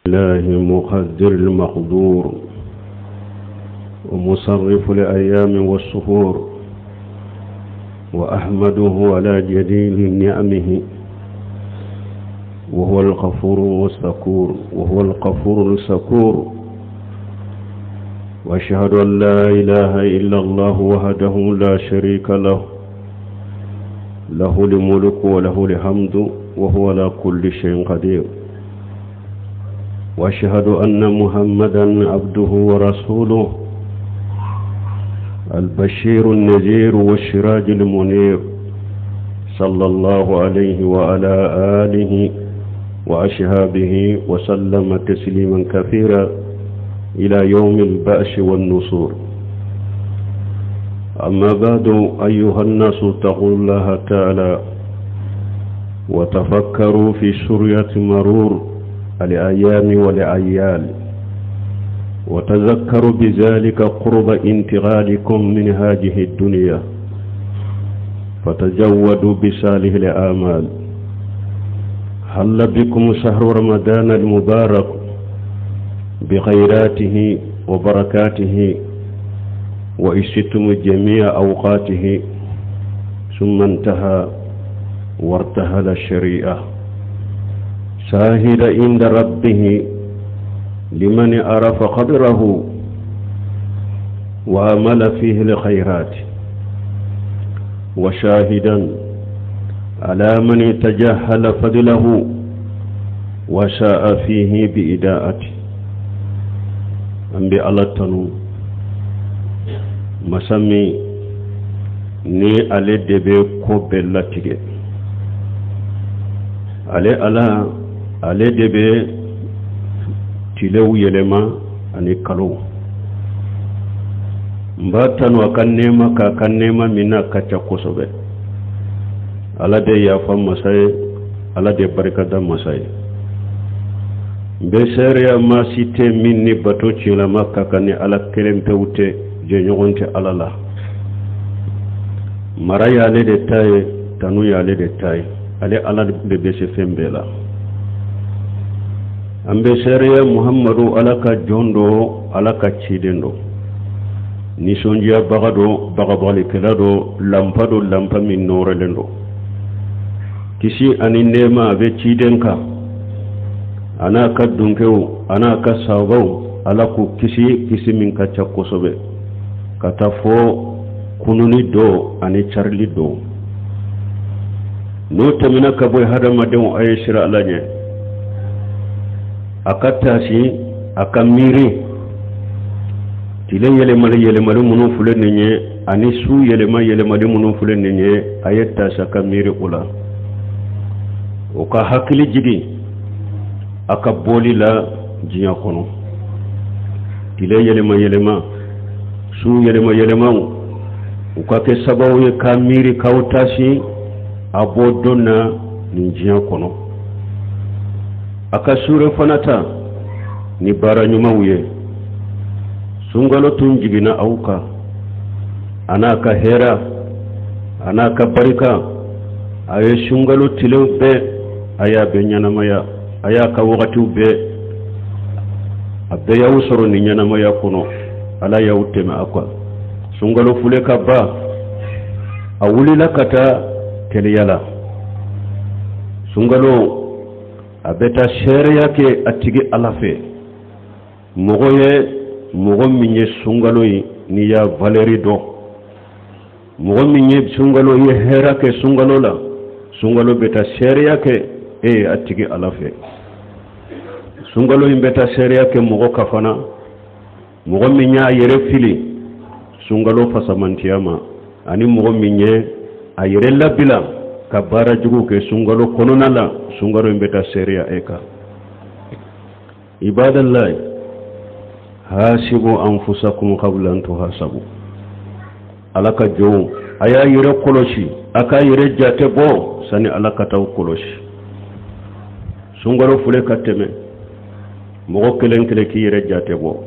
الله مقدر المقدور ومصرف الأيام والصهور، وأحمده على جليل نعمه، وهو الغفور والشكور وأشهد أن لا إله إلا الله وحده لا شريك له، له الملك وله الحمد وهو على كل شيء قدير. وأشهد أن محمدا عبده ورسوله، البشير النذير والسراج المنير، صلى الله عليه وعلى آله وأصحابه وسلم تسليما كثيرا إلى يوم البعث والنصور. أما بعد، أيها الناس اتقوا الله تعالى وتفكروا في سرية مرور الأيام والأعيال، وتذكروا بذلك قرب انتقالكم من هذه الدنيا، فتجودوا بصالح الأعمال. حل بكم شهر رمضان المبارك بخيراته وبركاته، وإشتم جميع أوقاته، ثم انتهى وارتهل الشريعة، شاهد عند ربه لمن عرف قدره وعمل فيه الخيرات، وشاهدا على من تجاهل فضله وشاء فيه بإداءته. أنبي الله تنو مسمي ni ale de be ko bella tige, ale de be tilew yelema ani kalo mbatanu akanema ka kanema mina kacha kosobe. ala de yafa masay, ala de barkada masay. Be seriya ma site minni bato cila makka kani ala kelempewte je nyogonte ala la. Mara yale de taye, tanu yale de taye, ale ala de bese fembela. Ambe seriya Muhammadu alaka jondo, alaka chidendo. Nisonjia bagado, bagabali kelado, lampado lampa min norelendo. Kisi aninema ave chidenka, anaka dunkeu, anaka sawau, alaku kisi min kacha kosobe. Katafo kununi do ani charli do. No temina kaboy hadama demu ayeshira alanye. Akatasi akamiri tile yele munu fule nenye, ani su yele mali munu fule nenye, ayetta sakamiri ula. Oka hakili jigi akaboli la jiya kono. Tile yelema su yelema ukake sababu ye kamiri kautasi abodona ni jiya kono. Akasure fanata ni bara nyuma uye. Sungalo tunjigina auka, anaka hera, anaka barika, aye sungalo tilebe, aya benyanamaya, aya ka wakati ube, abbe ya usoro ni nyanamaya kono, ala ya utema akwa. Sungalo fuleka ba, awulila kata keleyala. Sungalo abeta shere yake atigi alafe. Mogo minye sungalo ni ya Valeri do. Mogo minye sungalo ye hera ke sungalo la. Sungalo beta shere yake atigi alafe. Sungalo beta shere yake mogo kafana. Mogo minye ayere fili. Sungalo fasamantiyama. Ani mogo minye ayere labila. Kabara jugu ke sungalo kononala. Sungalo beta shere ya eka. Ibadallahi. Hasibu anfusakum qabla an tuhasabu. Alaka jo aya yire koloshi aka yire jate bo sani alaka taw koloshi. Sungalo fule kateme mogo kelen ki yire jate bo.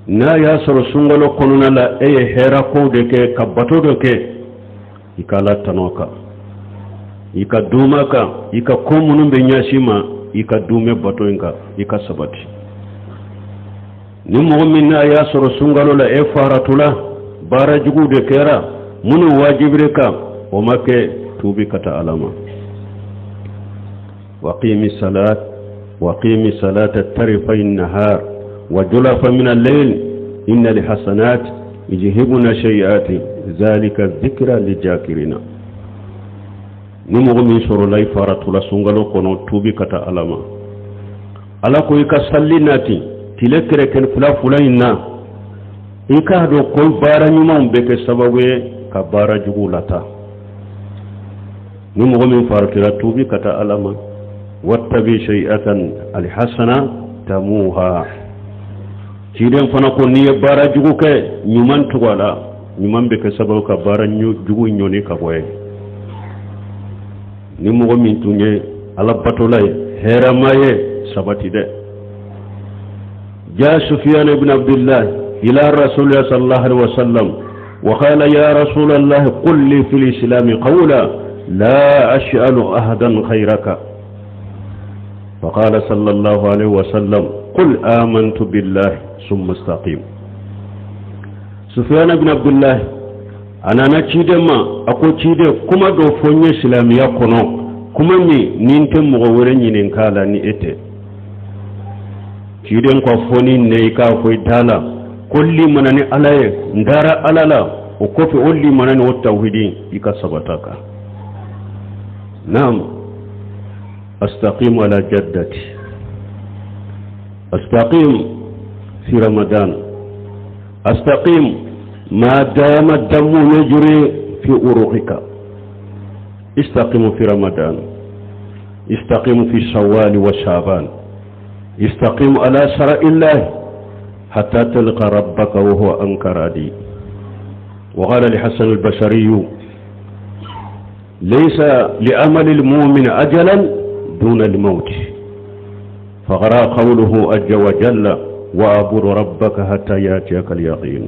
Na ya soro sungalo konuna la hera ko de ke kabato de ke ikala tanoka ika dumaka ika komunu be nyashima ika dume bato inka ika sabati ni mogo min na ya soro sungalo la e faratula bara jugu de kera munu wajibire ka o make tubi kata alama waqimi salata tarifay an-nahar wa julafa min al-layl inna lihasanat yujhibuna shay'ati zalika dhikra lijakirina ni mogo min soro lay faratula sungalo kono tubi kata alama ala ko ika sallinati tilekere ken fula inna ika do koy bara nyuma beke sababu ka bara jugulata ni mogo min faratula tubi kata alama wattabi shay'atan alhasana tamuha ciden fana ko ni bara jugu ke nyuman tugala nyuman beke sababu ka bara jugu nyoni ka boye ni mogo min tunye ala batolay hera maye sabati de ja sufyan ibn abdullah ila rasulillah sallallahu alaihi wasallam wa qala ya rasulullah qul li fil islam qawla la ash'alu ahadan khayraka فقال صلى الله عليه وسلم قل آمنت بالله ثم استقيم سفيان بن عبد الله أنا نتشيد ما أكو تشيد كما دو فوني سلامي يكونو كما نينتم مغورين ينكالا ني إتي تشيد نكو فوني نيكا فوي دالا كل مناني علي ندارا على وكوفي أولي مناني والتوحيدين إكا سبتاكا نعم أستقيم على جدتي أستقيم في رمضان أستقيم ما دام الدم يجري في أروقك استقيم في رمضان استقيم في شوال وشعبان استقيم على شرع الله حتى تلقى ربك وهو أنك راضي وقال لحسن البصري ليس لأمل المؤمن أجلا دون الموت فقرأ قوله عز وجل وأعبد ربك حتى يأتيك اليقين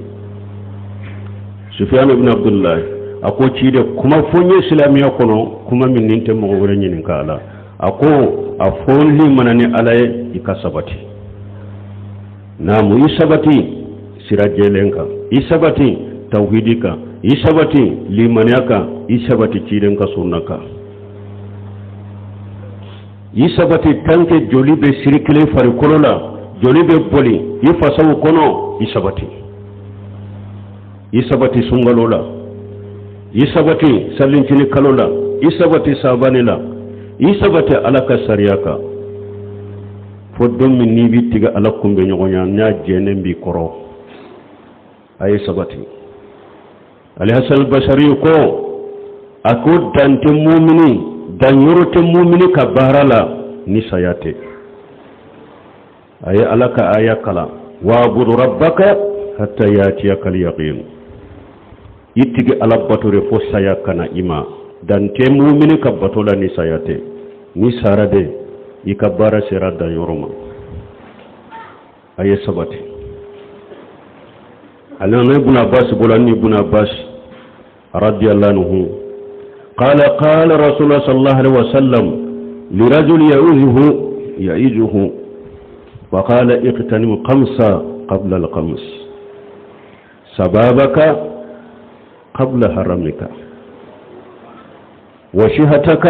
سفيان بن عبد الله أقول تشيد كما فوني سلام يكونو كما من ننت مغورين ينكالا أقول أفون لي منني علي إكاسبتي نعم إسبتي سراجلنك إسبتي توحيدك إسبتي لمنيك إسبتي تشيدنك سنك isabati tanke jolibe sirikile farikolola jolibe boli ifasawu kono isabati sungalola isabati salincini kalola isabati sabanila isabati alaka sariyaka fodon min nibi tiga alakumbe nyogonya nya jenen bi koro ay sabati ali hasan al-basri ko akud dante mu'mini dan yorote mumini ka barala ni sayate ay alaka ayakala wa budu rabbaka hatta yatiyaka al-yaqin itigi alabatore fo sayakana ima dan te mumini ka batola ni sayate ni sarade ikabara sirada yoroma ay sabati alana ibn abbas bolani ibn abbas radiyallahu anhu قال رسول الله صلى الله عليه وسلم لرجل يعيجه وقال اغتنم خمسة قبل الخمس سبابك قبل حرمك وشهتك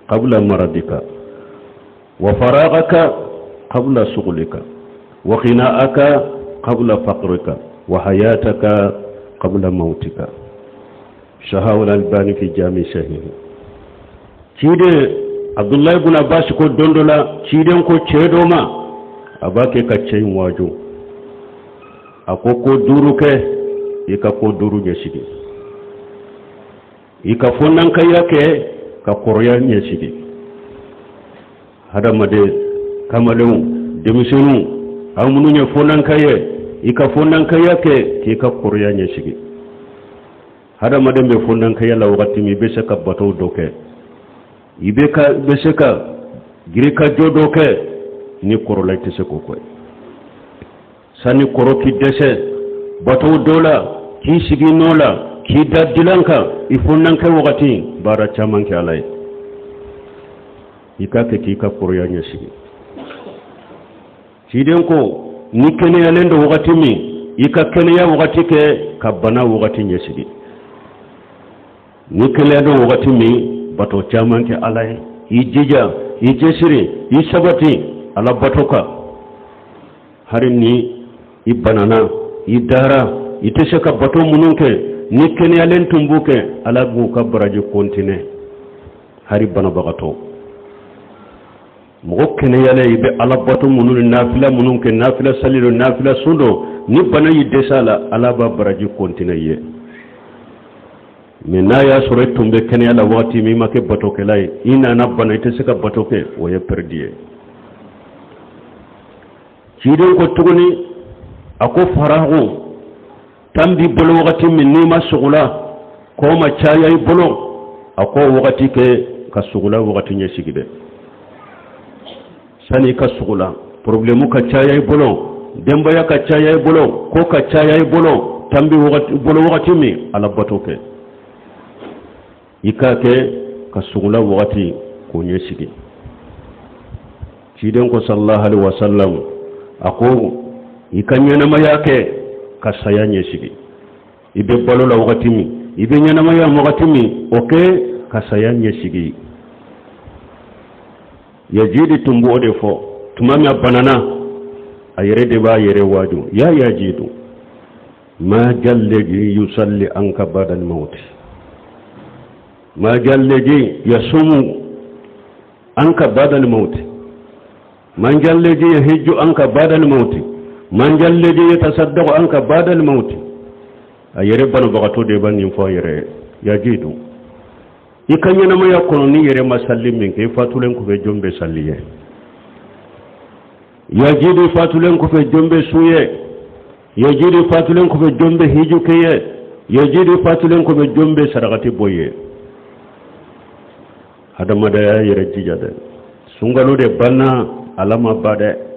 قبل مرضك وفراغك قبل شغلك وغناءك قبل فقرك وحياتك قبل موتك شهاول الباني في جامع صحيح تشيده عبد الله بن عباس كو دوندولا تشيدن كو تشيدوما abake ka chayin wajo akoko duruke ika ko duru nyeshidi ika fonnan kayake ka korya nyeshidi hada made kamaleu demisenu amunu nya fonnan kaye ika fonnan kayake ke ka korya nyeshidi hada madambe fondan ka yalla wakati mi bese ka bato doke ibe ka bese ka gire ka jodoke ni korolaite se kokoy sani koroki dese bato dola ki sigi nola ki dadilanka ifondan ka wakati bara chaman ke alay ika ke kika koroya nyasigi ciden ko ni kene yalendo wakati mi ika kene ya wakati ke kabana wakati nyasigi ni kene yalendo wakati mi bato chaman ke alay ijija ijesiri isabati ala batoka hari ni ibanana idara iteshaka bato mununke ni kene yalen tumbuke ala guka baraji kontine hari bana bagato mo kene yale ibe ala bato munun nafila mununke nafila salilo nafila sundo ni bana yidesala ala ba baraji kontine ye mena ya sore tumbe kene yala wakati mi make bato ke lay ina na bana iteshaka bato ke o ye perdie ciden ko tuguni ako farahu tambi bolo wakati min nima sugula ko ma chaya bolo ako wakati ke ka sugula wakati nyesigide sani ka sugula problemu ka chaya bolo demba ya ka chaya bolo ko ka chaya bolo tambi wakati bolo wakati mi ala batoke ikake ka sugula wakati ko nyesigi ciden ko sallallahu alaihi wasallam ako ikanyana mayake kasaya nyesigi ibe balo la wakati mi ibe nyana maya wakati mi oke kasaya nyesigi yajidi tumbu ode fo tumami abanana ayere deba yere waju ya yajidu ma jallegi yusalli anka ba'da al-maut ma jallegi yasumu anka ba'da al-maut man jallegi yahiju anka ba'da al-maut man jallegi yatasaddaqu anka ba'da al-maut ayere banu bagato de ban nim fo yere yajidu ikanyana ma yakono ni yere masallim min ke fatulen ko be jombe salliye yajidu fatulen ko be jombe suye yajidu fatulen ko be jombe hiju keye yajidu fatulen ko be jombe sadaqati boye hadama da yere jijade sungalo de banna alama bade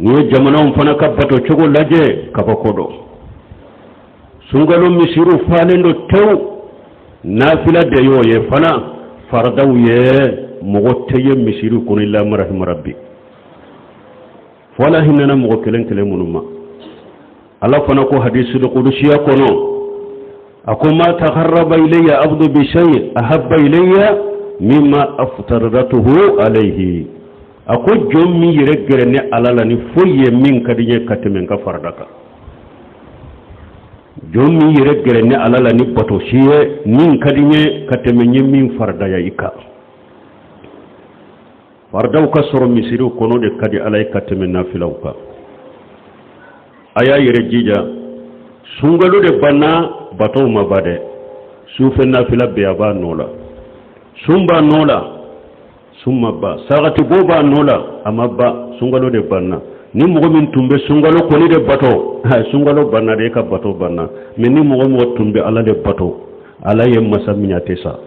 ni jamana on fana kabato chogo laje kabakodo sungalo misiru falendo tew nafila de yoye fana fardaw ye mogoteye misiru kun illa marham rabbi wala hinana mogo kelen kelen munuma ala fana ko hadithul qudsiya kono akuma taqarraba ilayya abdu bi shay ahabba ilayya mimma aftaradatuhu alayhi ako jommi yere ne alala ni foye min kadiye katimen ka fardaka jommi yere ne alala ni bato shiye min kadiye katimen min fardaya ika fardaw ka soro misiru kono de kadi alay katimen nafilawka aya yere jija sungalu de banna bato mabade sufe nafila be aba nola sumba nola summa ba sagati boba nola amaba sungalo de banna ni mogo min tumbe sungalo koni de bato ha sungalo banna de ka bato banna men ni mogo tumbe ala de bato ala yem masa minyate sa